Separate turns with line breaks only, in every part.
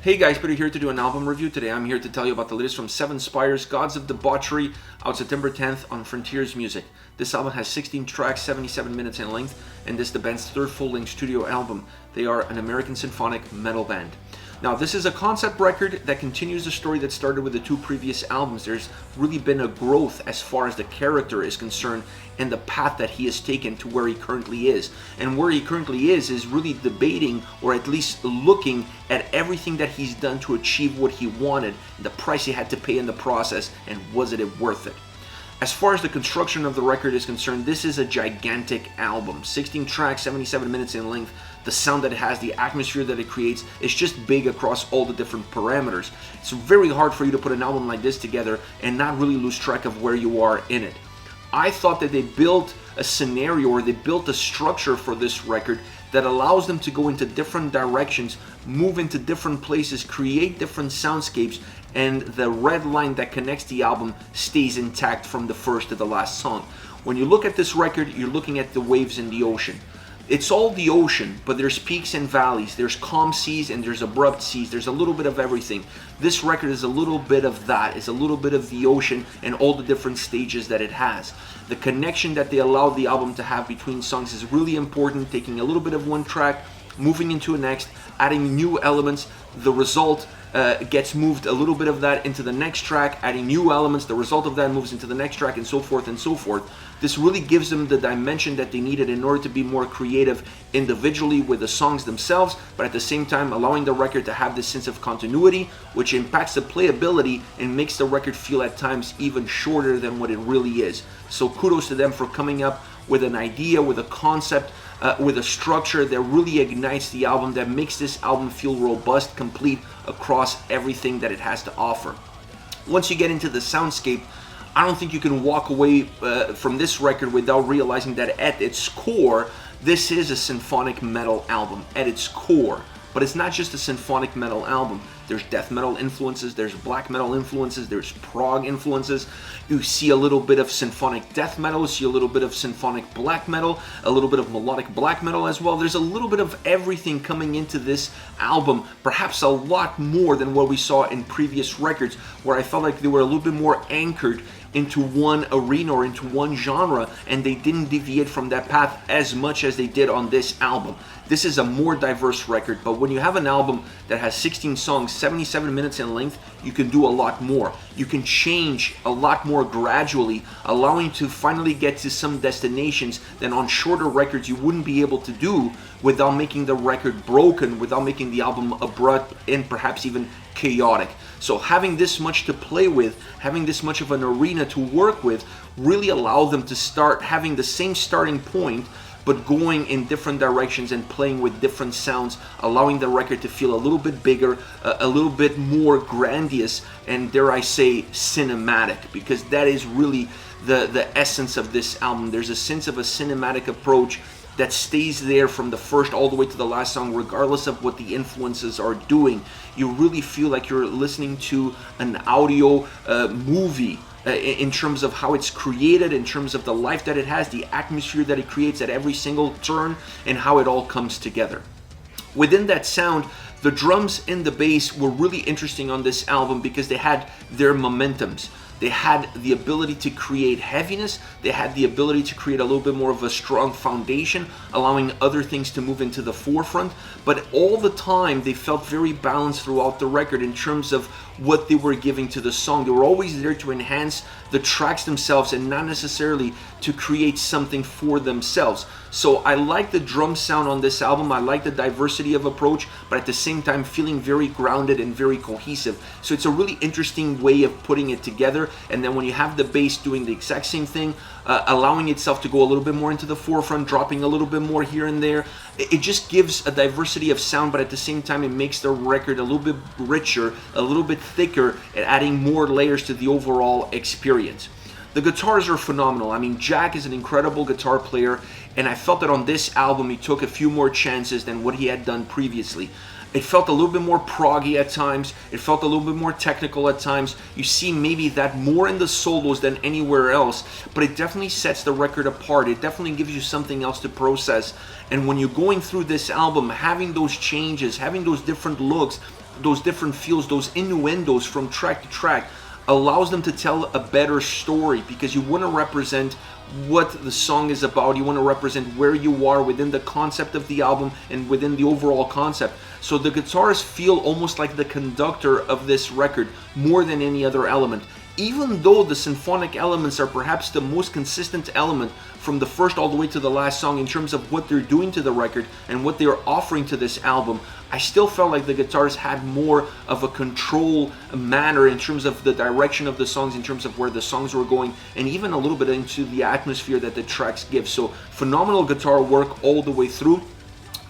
Hey guys, Peter here to do an album review. Today I'm here to tell you about the latest from Spires, Gods of Debauchery, out September 10th on Frontiers Music. This album has 16 tracks, 77 minutes in length, and this is the band's third full-length studio album. They are an American symphonic metal band. Now, this is a concept record that continues the story that started with the two previous albums. There's really been a growth as far as the character is concerned and the path that he has taken to where he currently is. And where he currently is really debating, or at least looking at everything that he's done to achieve what he wanted, and the price he had to pay in the process, and was it worth it? As far as the construction of the record is concerned, this is a gigantic album. 16 tracks, 77 minutes in length. The sound that it has, the atmosphere that it creates, is just big across all the different parameters. It's very hard for you to put an album like this together and not really lose track of where you are in it. I thought that they built a scenario, or they built a structure for this record that allows them to go into different directions, move into different places, create different soundscapes, and the red line that connects the album stays intact from the first to the last song. When you look at this record, you're looking at the waves in the ocean. It's all the ocean, but there's peaks and valleys, there's calm seas and there's abrupt seas, there's a little bit of everything. This record is a little bit of that, it's a little bit of the ocean and all the different stages that it has. The connection that they allow the album to have between songs is really important, taking a little bit of one track, moving into the next, adding new elements. The result gets moved a little bit of that into the next track, adding new elements. The result of that moves into the next track, and so forth and so forth. This really gives them the dimension that they needed in order to be more creative individually with the songs themselves, but at the same time allowing the record to have this sense of continuity, which impacts the playability and makes the record feel at times even shorter than what it really is. So kudos to them for coming up with an idea, with a concept, with a structure that really ignites the album, that makes this album feel robust, complete across everything that it has to offer. Once you get into the soundscape, I don't think you can walk away from this record without realizing that at its core, this is a symphonic metal album, at its core. But it's not just a symphonic metal album. There's death metal influences, there's black metal influences, there's prog influences. You see a little bit of symphonic death metal, you see a little bit of symphonic black metal, a little bit of melodic black metal as well. There's a little bit of everything coming into this album, perhaps a lot more than what we saw in previous records, where I felt like they were a little bit more anchored into one arena or into one genre, and they didn't deviate from that path as much as they did on this album. This is a more diverse record, but when you have an album that has 16 songs, 77 minutes in length, you can do a lot more. You can change a lot more gradually, allowing you to finally get to some destinations that on shorter records you wouldn't be able to do without making the record broken, without making the album abrupt and perhaps even chaotic. So having this much to play with, having this much of an arena to work with, really allowed them to start having the same starting point, but going in different directions and playing with different sounds, allowing the record to feel a little bit bigger, a little bit more grandiose, and dare I say cinematic, because that is really the essence of this album. There's a sense of a cinematic approach that stays there from the first all the way to the last song, regardless of what the influences are doing. You really feel like you're listening to an audio movie in terms of how it's created, in terms of the life that it has, the atmosphere that it creates at every single turn, and how it all comes together. Within that sound, the drums and the bass were really interesting on this album because they had their momentums. They had the ability to create heaviness, they had the ability to create a little bit more of a strong foundation, allowing other things to move into the forefront, but all the time they felt very balanced throughout the record in terms of what they were giving to the song. They were always there to enhance the tracks themselves and not necessarily to create something for themselves. So I like the drum sound on this album, I like the diversity of approach, but at the same time feeling very grounded and very cohesive. So it's a really interesting way of putting it together. And then when you have the bass doing the exact same thing, allowing itself to go a little bit more into the forefront, dropping a little bit more here and there, it just gives a diversity of sound, but at the same time it makes the record a little bit richer, a little bit thicker, and adding more layers to the overall experience. The guitars are phenomenal. I mean, Jack is an incredible guitar player, and I felt that on this album he took a few more chances than what he had done previously. It felt a little bit more proggy at times. It felt a little bit more technical at times. You see maybe that more in the solos than anywhere else, but it definitely sets the record apart. It definitely gives you something else to process. And when you're going through this album, having those changes, having those different looks, those different feels, those innuendos from track to track, allows them to tell a better story, because you want to represent what the song is about. You want to represent where you are within the concept of the album and within the overall concept. So the guitars feel almost like the conductor of this record more than any other element. Even though the symphonic elements are perhaps the most consistent element from the first all the way to the last song in terms of what they're doing to the record and what they're offering to this album, I still felt like the guitars had more of a control manner in terms of the direction of the songs, in terms of where the songs were going, and even a little bit into the atmosphere that the tracks give. So phenomenal guitar work all the way through.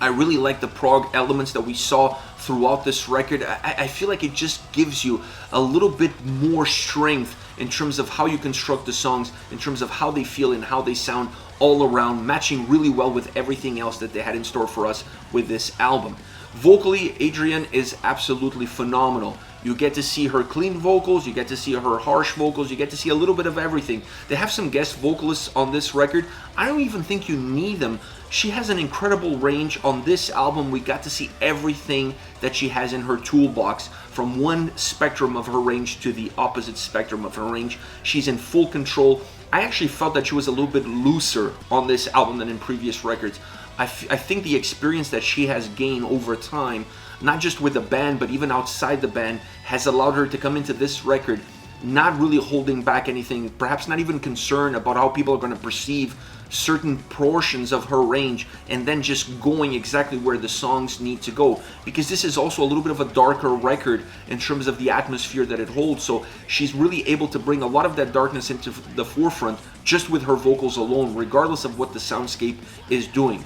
I really like the prog elements that we saw throughout this record. I feel like it just gives you a little bit more strength in terms of how you construct the songs, in terms of how they feel and how they sound all around, matching really well with everything else that they had in store for us with this album. Vocally, Adrienne is absolutely phenomenal. You get to see her clean vocals, you get to see her harsh vocals, you get to see a little bit of everything. They have some guest vocalists on this record. I don't even think you need them. She has an incredible range on this album. We got to see everything that she has in her toolbox, from one spectrum of her range to the opposite spectrum of her range. She's in full control. I actually felt that she was a little bit looser on this album than in previous records. I think the experience that she has gained over time, not just with the band, but even outside the band, has allowed her to come into this record not really holding back anything, perhaps not even concerned about how people are going to perceive certain portions of her range, and then just going exactly where the songs need to go, because this is also a little bit of a darker record in terms of the atmosphere that it holds. So she's really able to bring a lot of that darkness into the forefront just with her vocals alone, regardless of what the soundscape is doing.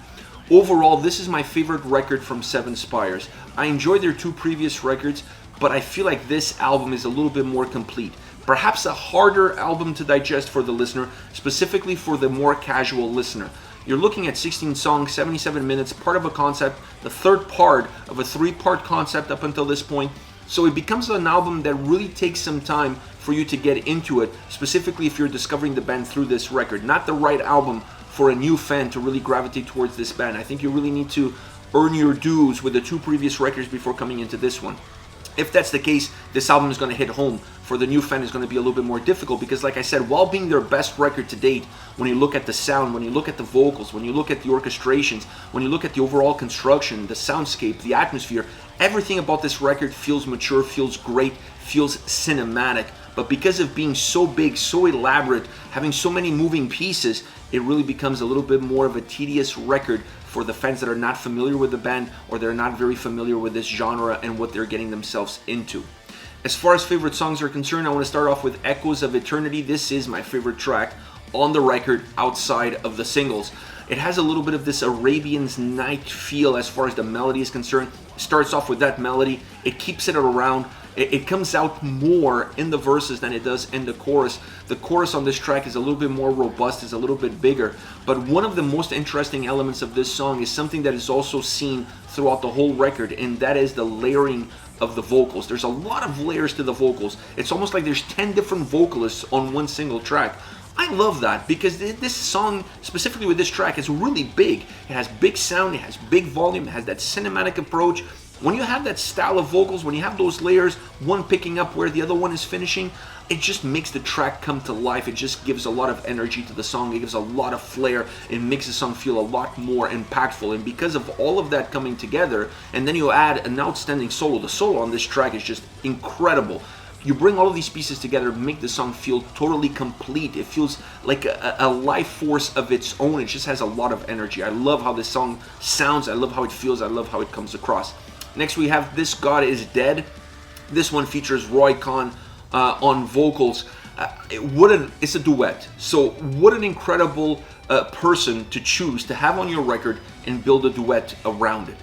Overall, this is my favorite record from Seven Spires. I enjoyed their two previous records, but I feel like this album is a little bit more complete. Perhaps a harder album to digest for the listener, specifically for the more casual listener. You're looking at 16 songs, 77 minutes, part of a concept, the third part of a 3-part concept up until this point. So it becomes an album that really takes some time for you to get into it, specifically if you're discovering the band through this record. Not the right album for a new fan to really gravitate towards this band. I think you really need to earn your dues with the two previous records before coming into this one. If that's the case, this album is going to hit home. For the new fan, it's going to be a little bit more difficult, because like I said, while being their best record to date, when you look at the sound, when you look at the vocals, when you look at the orchestrations, when you look at the overall construction, the soundscape, the atmosphere, everything about this record feels mature, feels great, feels cinematic. But because of being so big, so elaborate, having so many moving pieces, it really becomes a little bit more of a tedious record for the fans that are not familiar with the band, or they're not very familiar with this genre and what they're getting themselves into. As far as favorite songs are concerned, I want to start off with Echoes of Eternity. This is my favorite track on the record outside of the singles. It has a little bit of this Arabian's Night feel as far as the melody is concerned. It starts off with that melody, it keeps it around. It comes out more in the verses than it does in the chorus. The chorus on this track is a little bit more robust, is a little bit bigger. But one of the most interesting elements of this song is something that is also seen throughout the whole record, and that is the layering of the vocals. There's a lot of layers to the vocals. It's almost like there's 10 different vocalists on one single track. I love that, because this song, specifically with this track, is really big. It has big sound, it has big volume, it has that cinematic approach. When you have that style of vocals, when you have those layers, one picking up where the other one is finishing, it just makes the track come to life. It just gives a lot of energy to the song. It gives a lot of flair. It makes the song feel a lot more impactful. And because of all of that coming together, and then you add an outstanding solo. The solo on this track is just incredible. You bring all of these pieces together, make the song feel totally complete. It feels like a life force of its own. It just has a lot of energy. I love how this song sounds. I love how it feels. I love how it comes across. Next we have This God Is Dead. This one features Roy Khan on vocals. It's a duet. So what an incredible person to choose to have on your record and build a duet around it.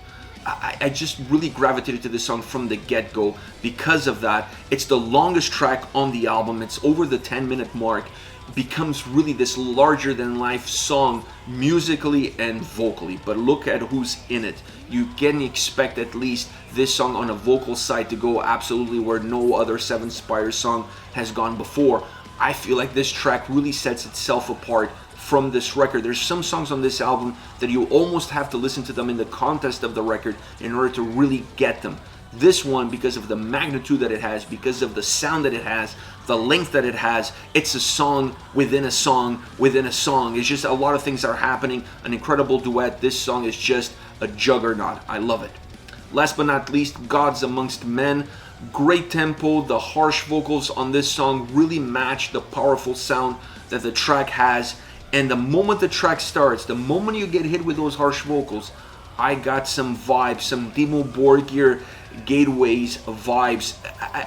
I just really gravitated to this song from the get-go because of that. It's the longest track on the album. It's over the 10-minute mark. It becomes really this larger-than-life song musically and vocally. But look at who's in it. You can expect at least this song on a vocal side to go absolutely where no other Seven Spires song has gone before. I feel like this track really sets itself apart from this record. There's some songs on this album that you almost have to listen to them in the context of the record in order to really get them. This one, because of the magnitude that it has, because of the sound that it has, the length that it has, it's a song within a song within a song. It's just a lot of things are happening. An incredible duet. This song is just a juggernaut. I love it. Last but not least, Gods Amongst Men. Great tempo. The harsh vocals on this song really match the powerful sound that the track has. And the moment the track starts, the moment you get hit with those harsh vocals, I got some vibes, some Dimmu Borgir Gateways vibes.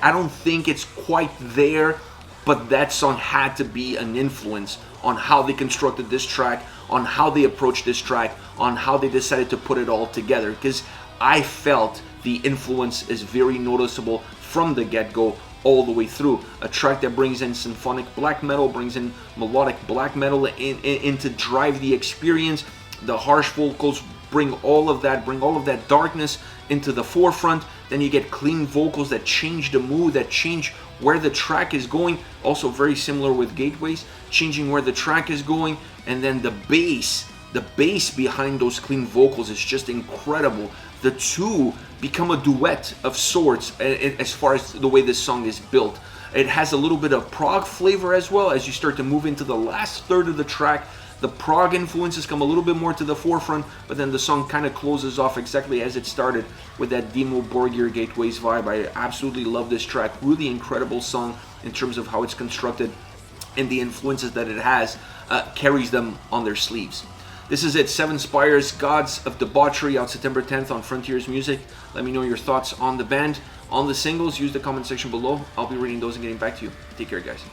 I don't think it's quite there, but that song had to be an influence on how they constructed this track, on how they approached this track, on how they decided to put it all together, because I felt the influence is very noticeable from the get-go all the way through. A track that brings in symphonic black metal, brings in melodic black metal in to drive the experience. The harsh vocals bring all of that darkness into the forefront. Then you get clean vocals that change the mood, that change where the track is going. Also very similar with Gateways, changing where the track is going. And then the bass behind those clean vocals is just incredible. The two become a duet of sorts as far as the way this song is built. It has a little bit of prog flavor as well. As you start to move into the last third of the track, the prog influences come a little bit more to the forefront, but then the song kind of closes off exactly as it started with that Dimmu Borgir Gateways vibe. I absolutely love this track. Really incredible song in terms of how it's constructed, and the influences that it has carries them on their sleeves. This is it, 7 Spires, Gods of Debauchery, out September 10th on Frontiers Music. Let me know your thoughts on the band, on the singles. Use the comment section below. I'll be reading those and getting back to you. Take care, guys.